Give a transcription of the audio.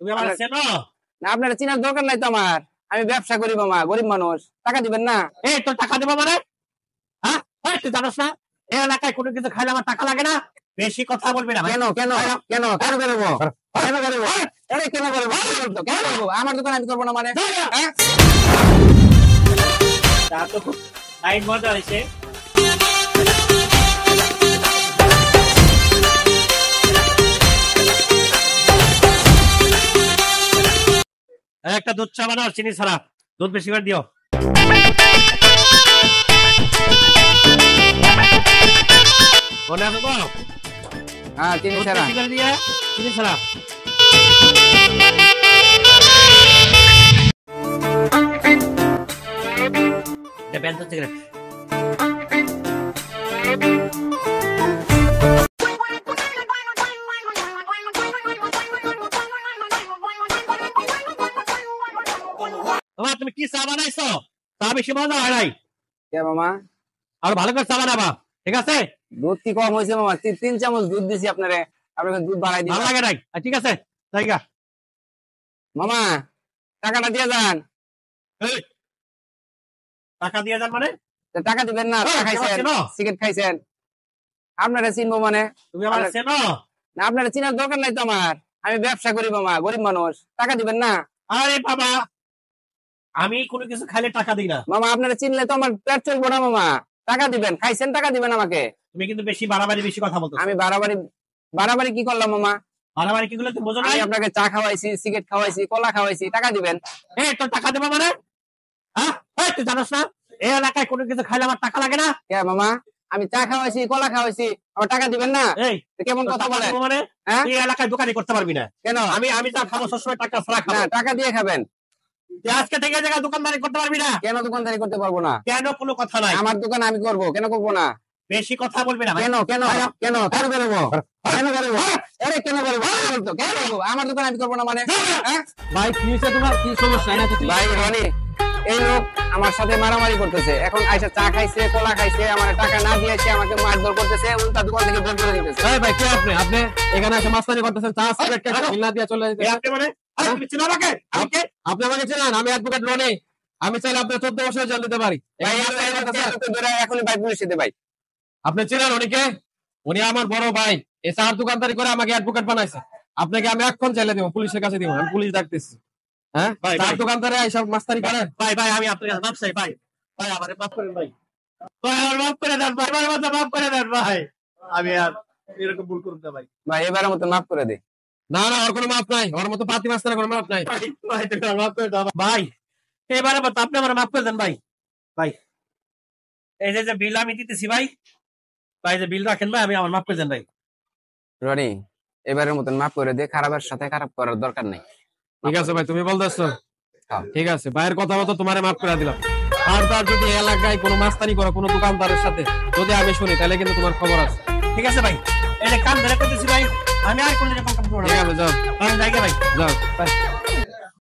তুমি আমার চেনো না? আপনার চিনার দরকার নাই তো আমার। আমি ব্যবসা করি মামা, গরিব মানুষ। টাকা দিবেন না? এই তোর টাকা দেবো মানে? হ্যাঁ, তুই জানোস না এই এলাকায় কোনো কিছু খাইলে আমার টাকা লাগে না? বেশি কথা বলবি না। কেন কেন কেন কেন করবো? কেন করবো? আরে কেন করবো? কেন করবো? আমার দোকান আমি করবো না মানে? তা তো খুব লাইন মজা হয়েছে। একটা দুধ চা বানাও, চিনি ছাড়া। দুধ বেশি করে দিও। মনে আছে তো? হ্যাঁ, চিনি দুধ ছাড়া। বেশি করে দিয়ে, চিনি ছাড়া। এটা ব্যান্ড সিগারেট। তুমি কি চা বানাইছো? চা বেশি মজা হয় নাই। কে মামা? আর ভালো করে চা বানাবা, ঠিক আছে? দুধ কি কম হয়েছে মামা? 3 চামচ দুধ দিছি আপনারে, আপনাকে দুধ বাড়াই দিই। ভালো লাগে নাই? ঠিক আছে, জায়গা মামা টাকাটা দিয়ে যান। টাকা দিয়ে যান মানে? টাকা দিবেন না? খাইছেন, সিগারেট খাইছেন। আপনারা চিনবো মানে? তুমি আমার চেনো না? আপনারা চিনার দরকার নাই তো আমার। আমি ব্যবসা করি মামা, গরিব মানুষ। টাকা দিবেন না? আরে বাবা, আমি কোনো কিছু খাইলে টাকা দিই না মামা। আপনারা চিনলে তো আমার পেট চলবো না মামা। টাকা দিবেন, খাইছেন, টাকা দিবেন আমাকে। তুমি কিন্তু বেশি বাড়াবাড়ি বেশি কথা বলতো। আমি বাড়াবাড়ি কি করলাম মামা? বাড়াবাড়ি কি করলে তুমি বোঝো না? আমি আপনাকে চা খাওয়াইছি, সিগারেট খাওয়াইছি, কলা খাওয়াইছি, টাকা দিবেন। এই তোর টাকা দেবো মানে? হ্যাঁ, তুই জানোস না এই এলাকায় কোনো কিছু খাইলে আমার টাকা লাগে না? কে মামা? আমি চা খাওয়াইছি, কলা খাওয়াইছি, আমার টাকা দিবেন না? এই কেমন কথা বলে? মানে এই এলাকায় দোকানি করতে পারবি না। কেন? আমি যা খাবো সবসময় টাকা ছাড়া খাবো। না, টাকা দিয়ে খাবেন। আজকে থেকে জায়গায় দোকানদারি করতে পারবি না। কেন দোকানদারি করতে পারবো না? কেন? কোনো কথা নাই। আমার দোকান আমি করবো, কেন করবো না? বেশি কথা বলবি না। কেন কেন কেন কেন করবো? কেন করবো? আরে কেন করবো? কেন করবো? আমার দোকান আমি করবো না মানে? ভাই কি হয়েছে তোমার? কি সমস্যা? ভাই রনি, এই লোক আমার সাথে মারামারি করতেছে। এখন আইসা চা খাইছে, কলা খাইছে, আমার টাকা না দিয়েছে, আমাকে মারধর করতেছে, উল্টা দোকান থেকে বের করে দিতেছে। ভাই কে আপনি এখানে এসে মাস্তানি করতেছেন? চা সিগারেট খেয়ে না দিয়ে চলে যেতে আপনি মানে? তুমি চিনো আমাকে? আপনি আমাকে চেনেন? আমি অ্যাডভোকেট রনি। আমি চাইলে আপনি 14 বছরের জেল দিতে পারি। ভাই এখনই ভাই পুলিশে দে ভাই। আপনি চেনেন উনিকে? উনি আমার বড় ভাই। এই চার দোকানদারি করে আমাকে অ্যাডভোকেট বানাইছে। আপনাকে আমি এখন চাইলে দিব, পুলিশের কাছে দিব। আমি পুলিশ ডাকতেছি। হ্যাঁ, চার দোকানদারে এইসব মাস্তানি করে। ভাই আমি আপনার কাছে মাপ চাই। ভাই আমারে মাফ করেন ভাই। আমার মাফ করে দেন ভাই। মাফ করে দেন ভাই। আমি আর এরকম ভুল করব না ভাই। ভাই এবারের মতো মাফ করে দে। না ওর কোনো মাপ নাই। ওর মতো পাতি মাস্তানের কোনো মাপ নাই। ভাই তুমি মাফ করে দাও ভাই। এবারের মতো আপনি আমার মাফ করে দেন ভাই। এই যে বিল আমি দিতেছি ভাই, যে বিল রাখেন ভাই, আমি আমার মাফ করে দেন ভাই। রনি, এবারের মতন মাফ করে দে। খারাপের সাথে খারাপ করার দরকার নেই। ঠিক আছে ভাই, তুমি বলতেছো? ঠিক আছে, ভাইয়ের কথা মতো তোমারে মাফ করে দিলাম। আর তার যদি এলাকায় কোনো মাস্তানি করো কোনো দোকানদারের সাথে যদি আমি শুনি, তাহলে কিন্তু তোমার খবর আছে। ঠিক আছে ভাই, এই যে কাম ধরে করতেছি ভাই, আমি আর কোনো রকম কাম করব না। ঠিক আছে, যাও। ভাই যাও।